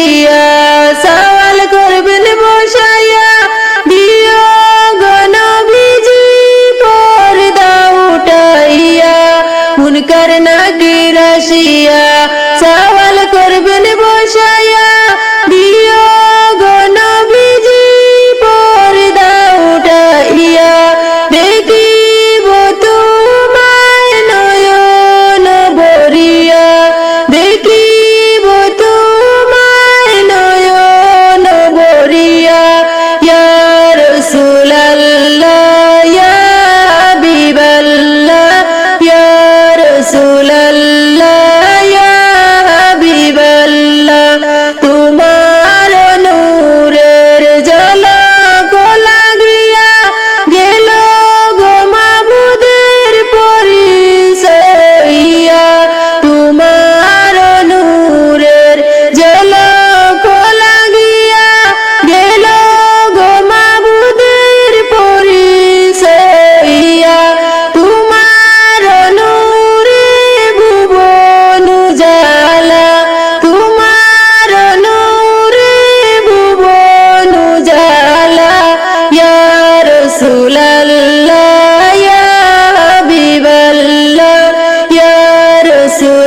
গিয়া সওয়াল করবেন বসাইয়া দিও গো নবীজি পর্দা উঠাইয়া মুনকার নাকির আসিয়া সওয়াল করবেন বসাইয়া দিও গো নবীজি পর্দা উঠাইয়া দেখিব তোমায় নয়ন ভরিয়া দেখিব তোমায় নয়ন ভরিয়া ইয়া রাসূলুল্লাহ ইয়া হাবিবাল্লাহ ইয়া রাসূলুল্লাহ ইয়া হাবিবাল্লাহ তোমার নূরের ঝলক লাগিয়া গেল গো মাবুদের পরিচয়া তোমার নূরের ঝলক লাগিয়া গেল গো মাবুদের পরিচয়া তোমার নূরে ভুবন উজালা তোমার নূরে ভুবন উজালা ইয়া রাসূলুল্লাহ ইয়া হাবিবাল্লাহ ইয়া রাসূল